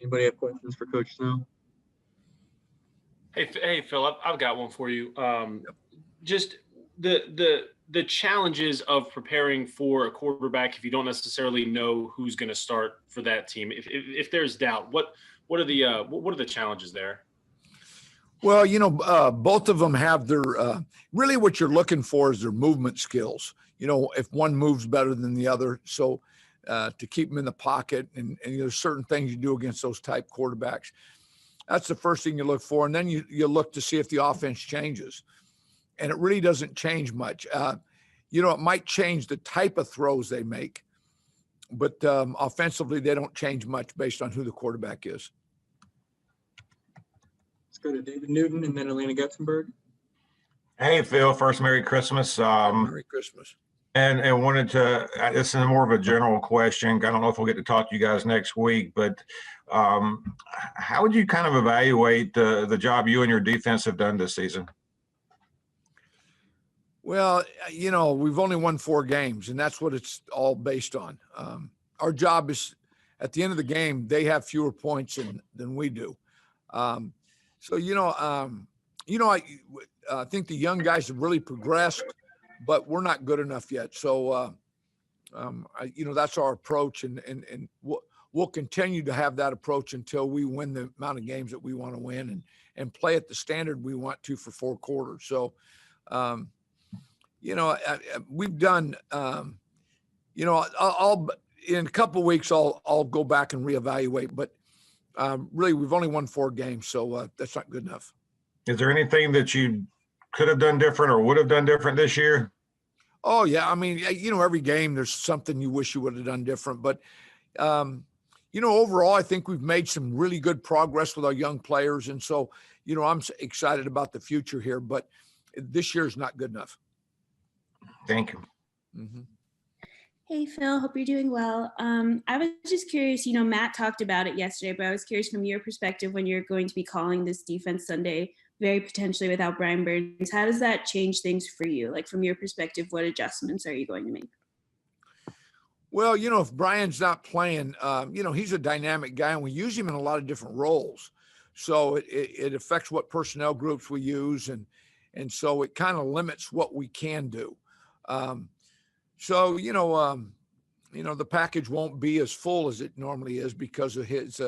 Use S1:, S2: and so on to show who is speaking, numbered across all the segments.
S1: Anybody have questions for Coach Snow?
S2: Hey, Phil, I've got one for you. Just the challenges of preparing for a quarterback if you don't necessarily know who's going to start for that team. If there's doubt, what are the challenges there?
S3: Well, both of them have their really what you're looking for is their movement skills. If one moves better than the other, so to keep them in the pocket, and there's certain things you do against those type quarterbacks. That's the first thing you look for, and then you look to see if the offense changes, and it really doesn't change much. It might change the type of throws they make, but offensively they don't change much based on who the quarterback is.
S1: Let's go to David Newton and then Elena Getzenberg.
S4: Hey, Phil. First, Merry Christmas.
S3: Merry Christmas.
S4: And wanted to, this is more of a general question. I don't know if we'll get to talk to you guys next week, but how would you kind of evaluate the job you and your defense have done this season?
S3: Well, we've only won 4 games, and that's what it's all based on. Our job is, at the end of the game, they have fewer points than we do. I think the young guys have really progressed, but we're not good enough yet. So, that's our approach, and we'll continue to have that approach until we win the amount of games that we want to win and play at the standard we want to for 4 quarters. So, we've done, I'll in a couple of weeks, I'll go back and reevaluate, but really we've only won 4 games. So that's not good enough.
S4: Is there anything that you could have done different or would have done different this year?
S3: Oh yeah. I mean, every game there's something you wish you would have done different, but overall, I think we've made some really good progress with our young players. And so, I'm excited about the future here, but this year is not good enough.
S4: Thank you.
S3: Mm-hmm.
S5: Hey, Phil, hope you're doing well. I was just curious, Matt talked about it yesterday, but I was curious from your perspective when you're going to be calling this defense Sunday, very potentially without Brian Burns, how does that change things for you? Like from your perspective, what adjustments are you going to make?
S3: Well, if Brian's not playing, he's a dynamic guy and we use him in a lot of different roles. So it affects what personnel groups we use. And so it kind of limits what we can do. The package won't be as full as it normally is because of his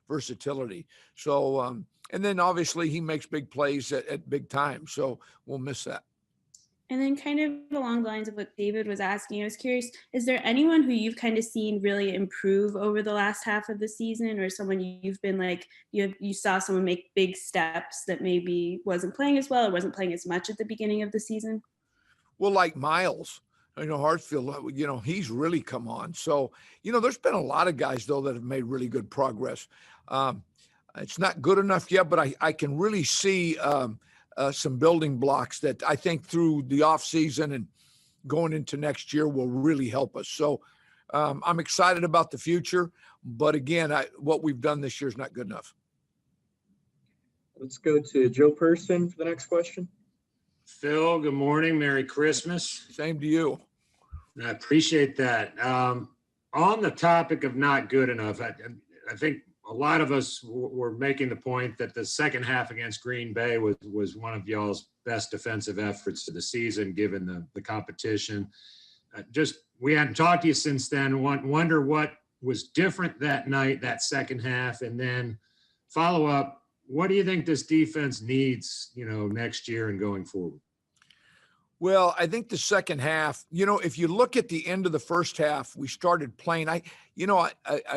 S3: versatility. So, and then obviously he makes big plays at big times. So we'll miss that.
S5: And then kind of along the lines of what David was asking, I was curious, is there anyone who you've kind of seen really improve over the last half of the season, or someone you've been like, you saw someone make big steps that maybe wasn't playing as well or wasn't playing as much at the beginning of the season?
S3: Well, like Miles, Hartsfield, he's really come on. So, there's been a lot of guys, though, that have made really good progress. It's not good enough yet, but I can really see some building blocks that I think through the offseason and going into next year will really help us. So I'm excited about the future. But again, what we've done this year is not good enough.
S1: Let's go to Joe Person for the next question.
S6: Phil, good morning. Merry Christmas.
S3: Same to you.
S6: I appreciate that. On the topic of not good enough, I think a lot of us were making the point that the second half against Green Bay was one of y'all's best defensive efforts of the season, given the competition. We hadn't talked to you since then. Wonder what was different that night, that second half, and then follow up. What do you think this defense needs, next year and going forward?
S3: Well, I think the second half, if you look at the end of the first half, we started playing. I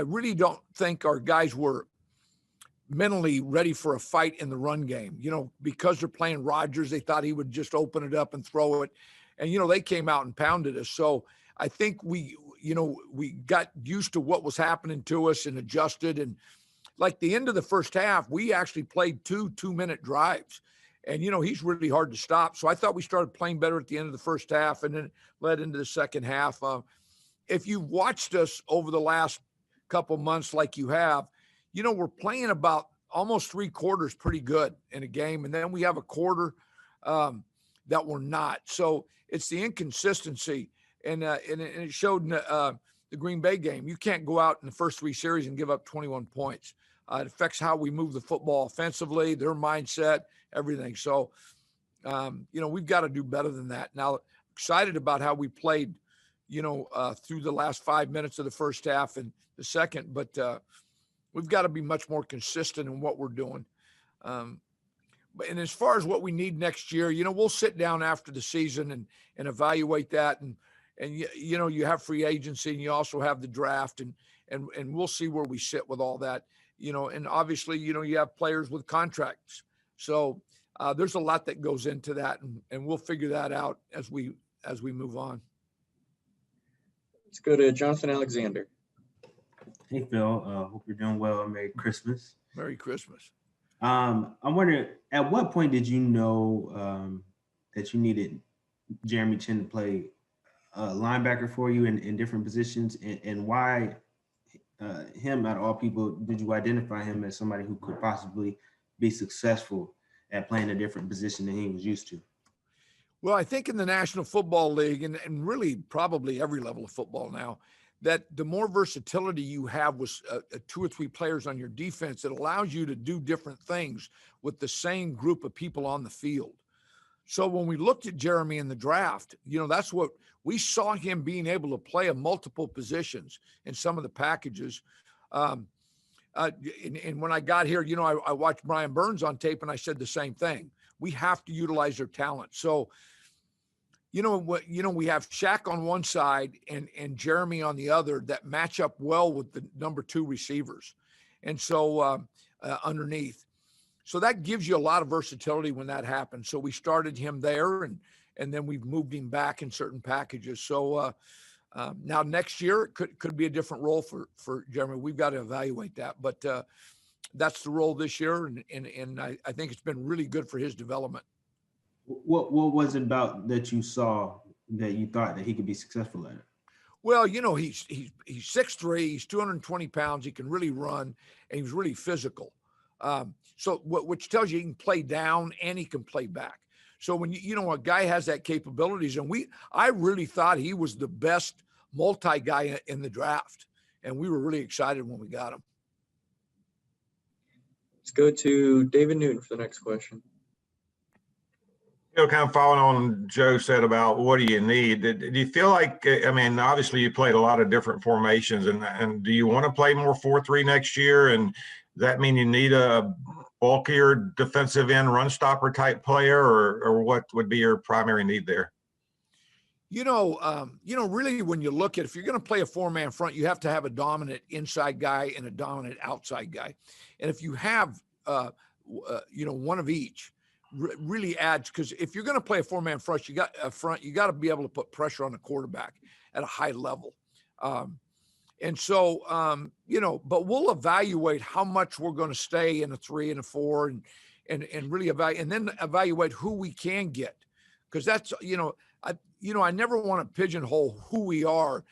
S3: really don't think our guys were mentally ready for a fight in the run game, because they're playing Rodgers. They thought he would just open it up and throw it. And, they came out and pounded us. So I think we got used to what was happening to us and adjusted. And like the end of the first half, we actually played 2-minute drives. And, he's really hard to stop. So I thought we started playing better at the end of the first half and then it led into the second half. If you've watched us over the last couple months like you have, we're playing about almost 3 quarters pretty good in a game. And then we have a quarter that we're not. So it's the inconsistency. And it showed in the Green Bay game. You can't go out in the first 3 series and give up 21 points. It affects how we move the football offensively, their mindset, everything. So, we've got to do better than that. Now, excited about how we played, through the last 5 minutes of the first half and the second, but we've got to be much more consistent in what we're doing. And as far as what we need next year, we'll sit down after the season and evaluate that. And you have free agency and you also have the draft and we'll see where we sit with all that, and obviously, you have players with contracts. So there's a lot that goes into that and we'll figure that out as we move on.
S1: Let's go to Jonathan Alexander.
S7: Hey, Phil. Hope you're doing well. Merry Christmas.
S3: Merry Christmas.
S7: I'm wondering, at what point did you know that you needed Jeremy Chin to play linebacker for you in different positions, and why him, out of all people, did you identify him as somebody who could possibly be successful at playing a different position than he was used to?
S3: Well, I think in the National Football League and really probably every level of football now, that the more versatility you have with 2 or 3 players on your defense, it allows you to do different things with the same group of people on the field. So when we looked at Jeremy in the draft, that's what we saw, him being able to play in multiple positions in some of the packages. And when I got here, I watched Brian Burns on tape and I said the same thing. We have to utilize their talent. So, we have Shaq on one side and Jeremy on the other that match up well with the number 2 receivers. And so underneath. So that gives you a lot of versatility when that happens. So we started him there and then we've moved him back in certain packages. So now next year it could be a different role for Jeremy. We've got to evaluate that, but that's the role this year. And I think it's been really good for his development.
S7: What was it about that you saw that you thought that he could be successful at it?
S3: Well, he's 6'3", he's 220 pounds. He can really run and he's really physical. Which tells you he can play down and he can play back. So when a guy has that capabilities, and I really thought he was the best multi guy in the draft, and we were really excited when we got him.
S1: Let's go to David Newton for the next question.
S4: Kind of following on Joe said about what do you need? Do you feel like, obviously you played a lot of different formations, and do you want to play more 4-3 next year? And does that mean you need a bulkier defensive end run stopper type player, or what would be your primary need there?
S3: Really when you look at, if you're going to play a 4-man front, you have to have a dominant inside guy and a dominant outside guy. And if you have, one of each, really adds, because if you're going to play a 4-man front, you got to be able to put pressure on the quarterback at a high level. But we'll evaluate how much we're going to stay in a 3 and a 4 and really evaluate, and then evaluate who we can get. Because that's, I never want to pigeonhole who we are.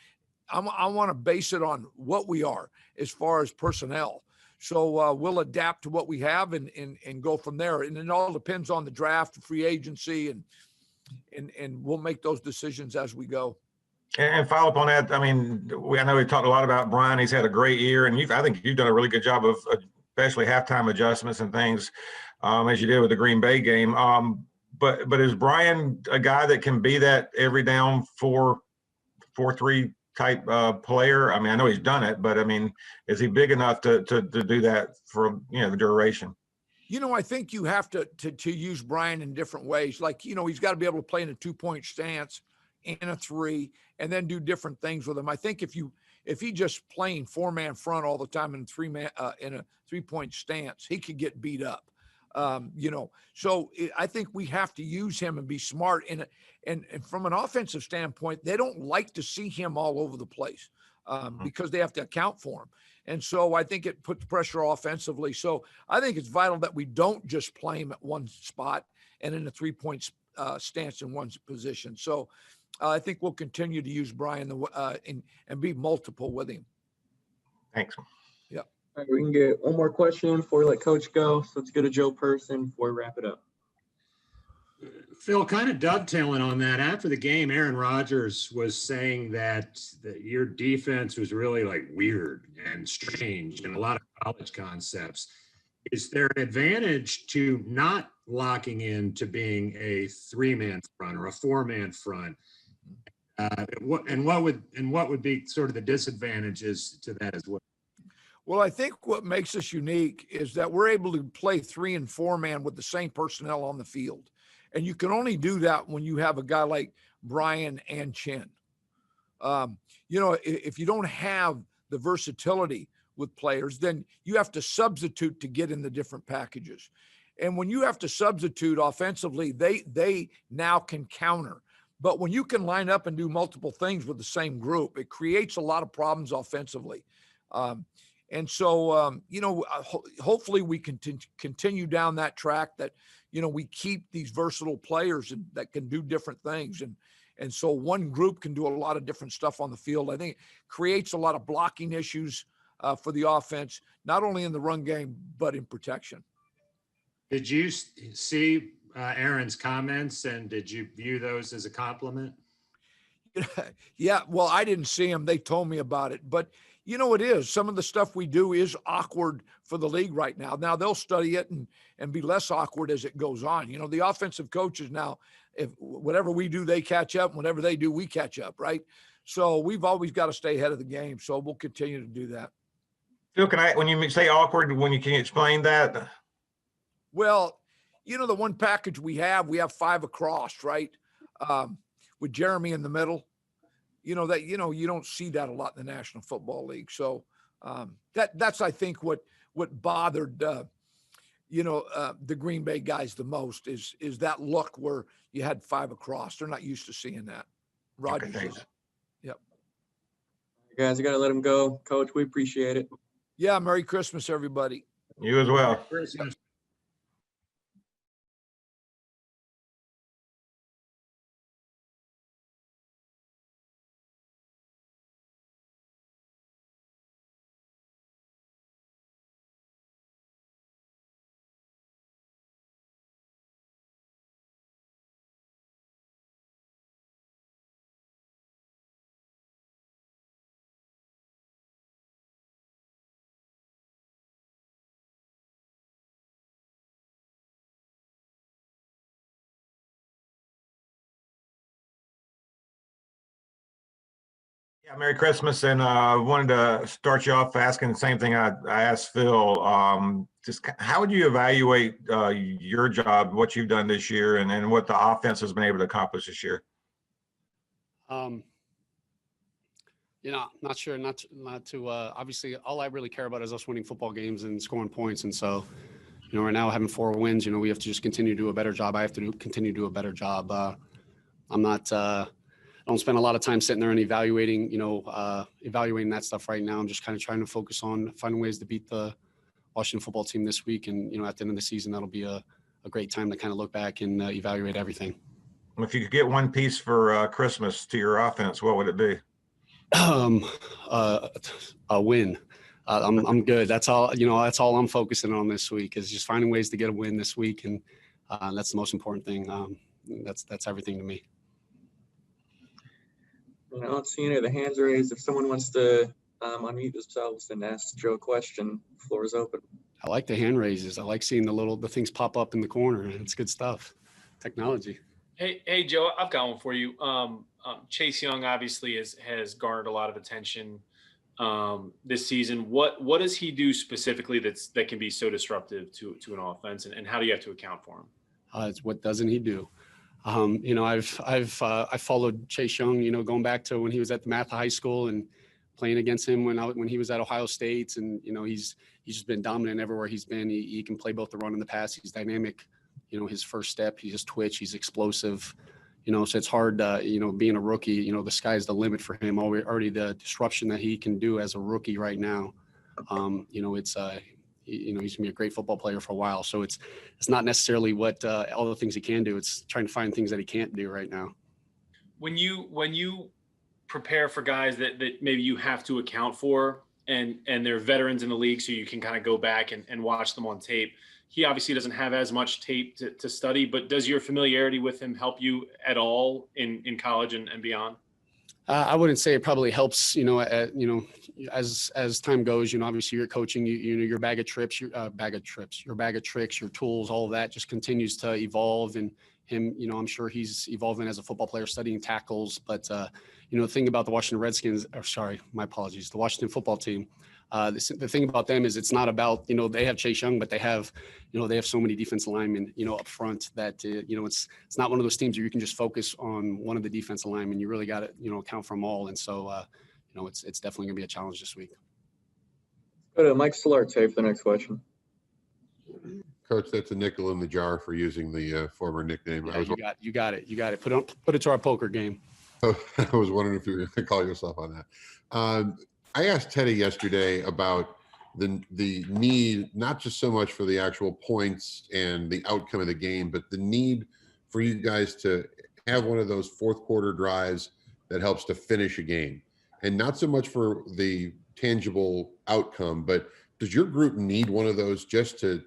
S3: I want to base it on what we are as far as personnel. So we'll adapt to what we have and go from there. And it all depends on the draft, free agency, and we'll make those decisions as we go.
S4: And follow up on that. I know we talked a lot about Brian. He's had a great year, and I think you've done a really good job of especially halftime adjustments and things, as you did with the Green Bay game. But is Brian a guy that can be that every down 4-3 type player? I know he's done it, but is he big enough to do that for the duration?
S3: I think you have to use Brian in different ways. Like, he's got to be able to play in a 2-point stance and a 3, and then do different things with him. I think if he just playing 4-man front all the time in a 3-point stance, he could get beat up. So I think we have to use him and be smart. And from an offensive standpoint, they don't like to see him all over the place because they have to account for him. And so I think it puts pressure offensively. So I think it's vital that we don't just play him at one spot and in a 3-point stance in one position. So I think we'll continue to use Brian and be multiple with him.
S4: Thanks.
S3: Yeah.
S1: All right, we can get one more question before we let Coach go. So let's go to Joe Person before we wrap it up.
S6: Phil, kind of dovetailing on that, after the game, Aaron Rodgers was saying that your defense was really like weird and strange and a lot of college concepts. Is there an advantage to not locking in to being a 3-man front or a 4-man front? What would be sort of the disadvantages to that as well?
S3: Well, I think what makes us unique is that we're able to play 3 and 4-man with the same personnel on the field. And you can only do that when you have a guy like Brian and Chin. If you don't have the versatility with players, then you have to substitute to get in the different packages. And when you have to substitute offensively, they now can counter. But when you can line up and do multiple things with the same group, it creates a lot of problems offensively. Hopefully we can continue down that track that, we keep these versatile players that can do different things. And so one group can do a lot of different stuff on the field. I think it creates a lot of blocking issues for the offense, not only in the run game, but in protection.
S6: Did you see Aaron's comments, and did you view those as a compliment?
S3: Yeah, well, I didn't see them. They told me about it. But, it is. Some of the stuff we do is awkward for the league right now. Now, they'll study it and be less awkward as it goes on. The offensive coaches now, if whatever we do, they catch up. Whatever they do, we catch up, right? So we've always got to stay ahead of the game. So we'll continue to do that.
S4: Phil, when you say awkward, can you explain that?
S3: Well, the one package we have 5 across, right? With Jeremy in the middle, you don't see that a lot in the National Football League. So that's, I think, what bothered, the Green Bay guys the most is that look where you had 5 across. They're not used to seeing that. Rodgers is. Yep.
S1: Guys, I got to let him go. Coach, we appreciate it.
S3: Yeah. Merry Christmas, everybody.
S4: You as well.
S6: Christmas.
S4: Yeah, Merry Christmas. And wanted to start you off asking the same thing I asked Phil. Just how would you evaluate your job, what you've done this year, and what the offense has been able to accomplish this year?
S8: Not sure, not to obviously all I really care about is us winning football games and scoring points. And so, right now having 4 wins, we have to just continue to do a better job. I have to continue to do a better job. I'm not, I don't spend a lot of time sitting there and evaluating that stuff right now. I'm just kind of trying to focus on finding ways to beat the Washington football team this week. And, at the end of the season, that'll be a great time to kind of look back and evaluate everything.
S4: If you could get one piece for Christmas to your offense, what would it be?
S8: A win. I'm good. That's all, that's all I'm focusing on this week is just finding ways to get a win this week. And that's the most important thing. That's everything to me.
S1: I don't see any of the hands raised. If someone wants to unmute themselves and ask Joe a question, the floor is open.
S8: I like the hand raises. I like seeing the things pop up in the corner. It's good stuff. Technology.
S2: Hey, Joe, I've got one for you. Chase Young obviously has garnered a lot of attention this season. What does he do specifically that can be so disruptive to an offense, and how do you have to account for him?
S8: It's what doesn't he do? I've followed Chase Young, going back to when he was at the Math High School and playing against him when he was at Ohio State, and he's just been dominant everywhere he's been. He can play both the run and the pass. He's dynamic. His first step, he just twitch. He's explosive. So it's hard. Being a rookie, the sky's the limit for him. Already the disruption that he can do as a rookie right now. He's gonna be a great football player for a while. So it's not necessarily what all the things he can do. It's trying to find things that he can't do right now.
S2: When you prepare for guys that maybe you have to account for, and they're veterans in the league, so you can kind of go back and watch them on tape. he obviously doesn't have as much tape to study, but does your familiarity with him help you at all in college and beyond?
S8: I wouldn't say it probably helps, as time goes, obviously you're coaching, your bag of tricks, your tools, all of that just continues to evolve. And him, I'm sure he's evolving as a football player, studying tackles. But, the thing about the Washington Redskins, my apologies, the Washington football team, the thing about them is it's not about, they have Chase Young, but they have so many defensive linemen, up front that, it's not one of those teams where you can just focus on one of the defensive linemen. You really got to, account for them all. And so, it's definitely gonna be a challenge this week.
S1: Go to Mike Solarte for the next question.
S9: Coach, that's a nickel in the jar for using the former nickname.
S8: Yeah, you got it. Put it to our poker game.
S9: I was wondering if you were going to call yourself on that. I asked Teddy yesterday about the need, not just so much for the actual points and the outcome of the game, but the need for you guys to have one of those fourth quarter drives that helps to finish a game. And not so much for the tangible outcome, but does your group need one of those just to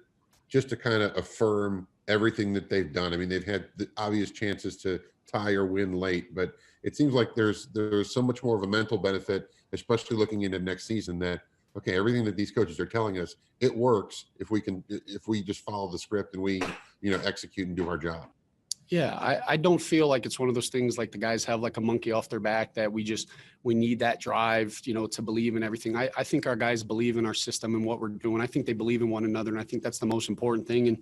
S9: kind of affirm everything that they've done? I mean, they've had the obvious chances to tie or win late, but it seems like there's so much more of a mental benefit, especially looking into next season, that, okay, everything that these coaches are telling us, it works if we just follow the script and we, execute and do our job.
S8: Yeah, I don't feel like it's one of those things like the guys have like a monkey off their back that we need that drive, to believe in everything. I think our guys believe in our system and what we're doing. I think they believe in one another, and I think that's the most important thing. And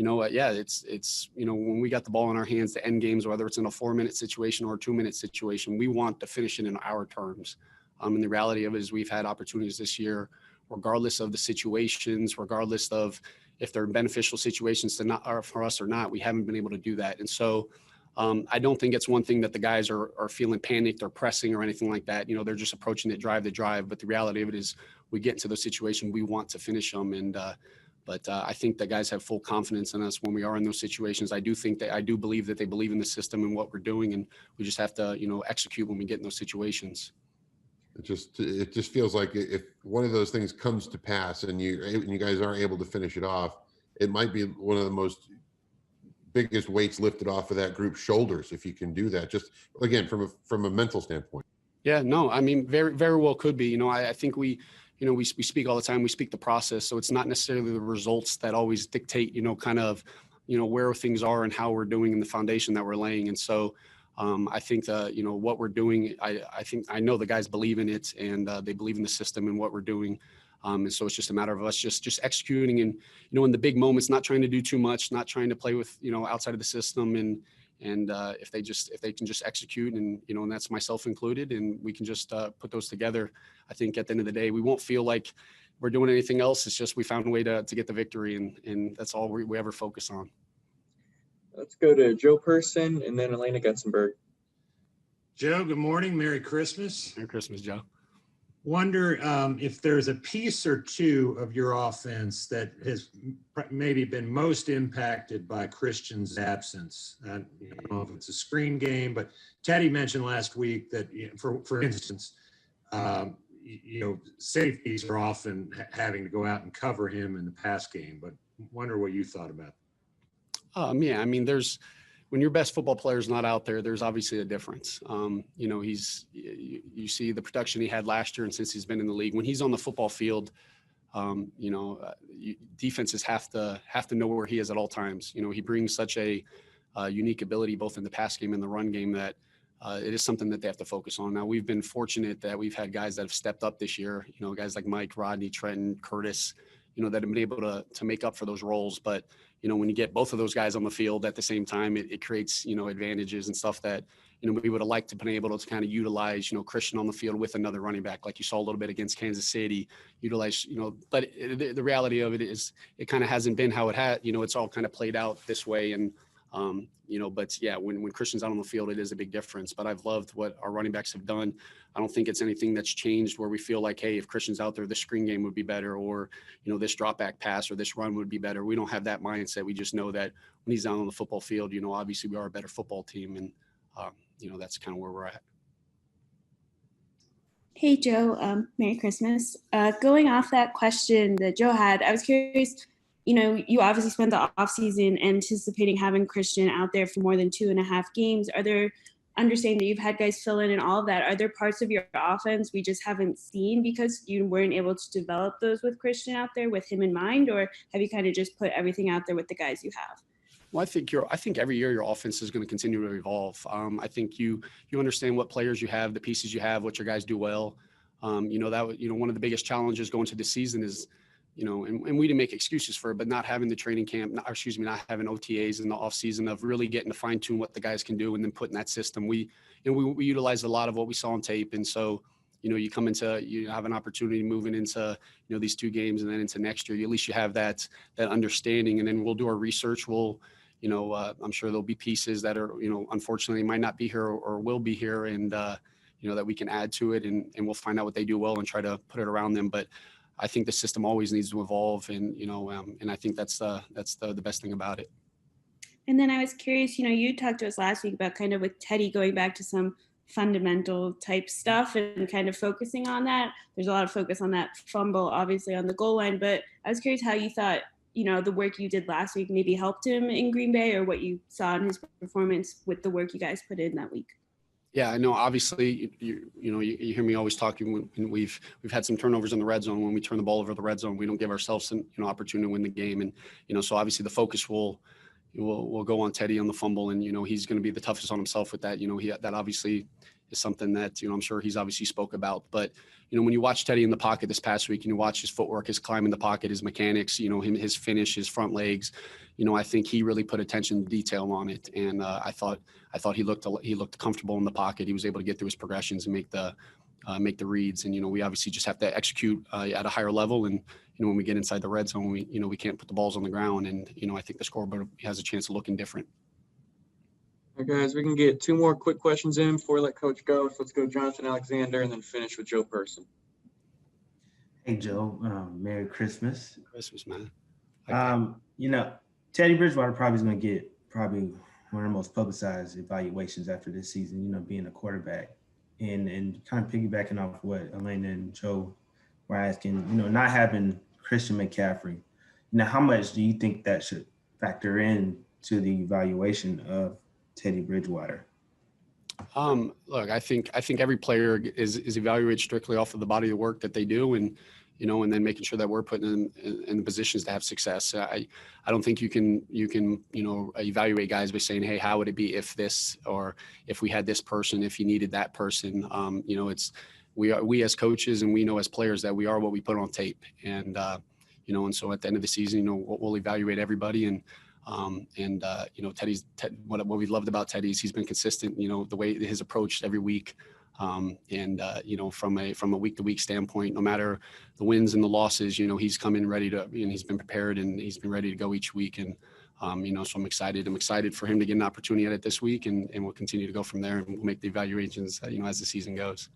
S8: it's when we got the ball in our hands to end games, whether it's in a 4-minute situation or a 2-minute situation, we want to finish it in our terms. And the reality of it is we've had opportunities this year, regardless of the situations, regardless of if they're beneficial situations for us or not, we haven't been able to do that. And so I don't think it's one thing that the guys are feeling panicked or pressing or anything like that. They're just approaching it drive to drive. But the reality of it is we get into those situations, we want to finish them. And But I think the guys have full confidence in us when we are in those situations. I do believe that they believe in the system and what we're doing, and we just have to, execute when we get in those situations.
S9: It just feels like if one of those things comes to pass and you guys aren't able to finish it off, it might be one of the most biggest weights lifted off of that group's shoulders if you can do that. Just again from a mental standpoint.
S8: Yeah, no, I mean, very, very well could be. I think we speak all the time. We speak the process, so it's not necessarily the results that always dictate, where things are and how we're doing in the foundation that we're laying. And so, I think what we're doing. I know the guys believe in it, and they believe in the system and what we're doing. And so it's just a matter of us just executing and, in the big moments, not trying to do too much, not trying to play with, outside of the system. And if they can just execute and, and that's myself included, and we can just put those together, I think at the end of the day, we won't feel like we're doing anything else. It's just we found a way to get the victory, and that's all we ever focus on.
S1: Let's go to Joe Person and then Elena Gutzenberg.
S6: Joe, good morning. Merry Christmas.
S8: Merry Christmas, Joe.
S6: Wonder if there's a piece or two of your offense that has maybe been most impacted by Christian's absence. I don't know if it's a screen game, but Teddy mentioned last week that, for instance, safeties are often having to go out and cover him in the pass game. But wonder what you thought about that.
S8: Yeah, I mean, when your best football player is not out there, there's obviously a difference. You see the production he had last year, and since he's been in the league, when he's on the football field, defenses have to know where he is at all times. He brings such a unique ability both in the pass game and the run game that it is something that they have to focus on. Now, we've been fortunate that we've had guys that have stepped up this year. Guys like Mike, Rodney, Trenton, Curtis, that have been able to make up for those roles. But when you get both of those guys on the field at the same time, it creates, advantages and stuff that, we would have liked to been able to kind of utilize, Christian on the field with another running back, like you saw a little bit against Kansas City, utilize, but the reality of it is it kind of hasn't been how it had, it's all kind of played out this way. And, but yeah, when Christian's out on the field, it is a big difference. But I've loved what our running backs have done. I don't think it's anything that's changed where we feel like, hey, if Christian's out there, this screen game would be better, or, this drop back pass or this run would be better. We don't have that mindset. We just know that when he's out on the football field, obviously we are a better football team. And, that's kind of where we're at.
S5: Hey, Joe, Merry Christmas. Going off that question that Joe had, I was curious, you obviously spent the offseason anticipating having Christian out there for more than 2.5 games. Are there, understanding that you've had guys fill in and all of that, are there parts of your offense we just haven't seen because you weren't able to develop those with Christian out there with him in mind, or have you kind of just put everything out there with the guys you have?
S8: Well, I think every year your offense is going to continue to evolve. I think you understand what players you have, the pieces you have, what your guys do well. One of the biggest challenges going to the season is, and we didn't make excuses for it, but not having the training camp, not having OTAs in the off season, of really getting to fine tune what the guys can do and then putting that system. We utilized a lot of what we saw on tape, and so you have an opportunity moving into these 2 games and then into next year. At least you have that understanding, and then we'll do our research. I'm sure there'll be pieces that are, unfortunately might not be here or will be here, and, that we can add to it, and we'll find out what they do well and try to put it around them. But I think the system always needs to evolve, and, and I think that's the best thing about it.
S5: And then I was curious, you talked to us last week about kind of with Teddy going back to some fundamental type stuff and kind of focusing on that. There's a lot of focus on that fumble, obviously, on the goal line, but I was curious how you thought the work you did last week maybe helped him in Green Bay, or what you saw in his performance with the work you guys put in that week.
S8: Yeah, I know. Obviously, you hear me always talking when we've had some turnovers in the red zone. When we turn the ball over the red zone, we don't give ourselves an opportunity to win the game. And so obviously the focus will go on Teddy on the fumble, and he's going to be the toughest on himself with that. That obviously is something that I'm sure he's obviously spoke about. But when you watch Teddy in the pocket this past week, and you watch his footwork, his climb in the pocket, his mechanics, his finish, his front legs, I think he really put attention to detail on it. And I thought he looked comfortable in the pocket. He was able to get through his progressions and make the reads. And we obviously just have to execute at a higher level. And when we get inside the red zone, we can't put the balls on the ground. And I think the scoreboard has a chance of looking different.
S1: All right, guys, we can get 2 more quick questions in before we let Coach go. So let's go Jonathan Alexander and then finish with Joe Person.
S7: Hey, Joe. Merry Christmas.
S8: Christmas, man.
S7: Teddy Bridgewater probably is going to get one of the most publicized evaluations after this season, being a quarterback. And kind of piggybacking off what Elena and Joe were asking, not having Christian McCaffrey. How much do you think that should factor in to the evaluation of Teddy Bridgewater?
S8: Look, I think every player is evaluated strictly off of the body of work that they do, and and then making sure that we're putting them in positions to have success. I don't think you can evaluate guys by saying, hey, how would it be if this, or if we had this person, if you needed that person. We as coaches, and we know as players that we are what we put on tape, and and so at the end of the season, we'll evaluate everybody. And Teddy's what we loved about Teddy is he's been consistent, the way his approach every week. From a week to week standpoint, no matter the wins and the losses, he's come in ready to, and he's been prepared, and he's been ready to go each week. And, so I'm excited for him to get an opportunity at it this week, and we'll continue to go from there, and we'll make the evaluations, as the season goes.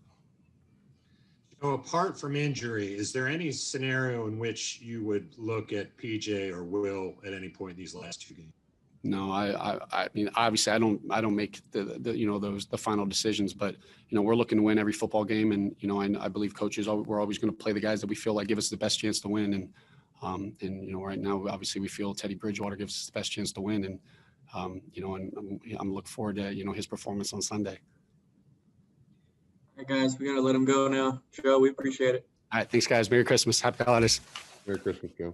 S6: Apart from injury, is there any scenario in which you would look at PJ or Will at any point in these last 2 games?
S8: No, I mean, obviously I don't make the final decisions, but we're looking to win every football game, and I believe coaches we're always going to play the guys that we feel like give us the best chance to win, and right now obviously we feel Teddy Bridgewater gives us the best chance to win, and I'm looking forward to his performance on Sunday.
S1: All right, guys, we got to let him go now. Joe, we appreciate it.
S8: All right, thanks, guys. Merry Christmas. Happy holidays.
S9: Merry Christmas, Joe.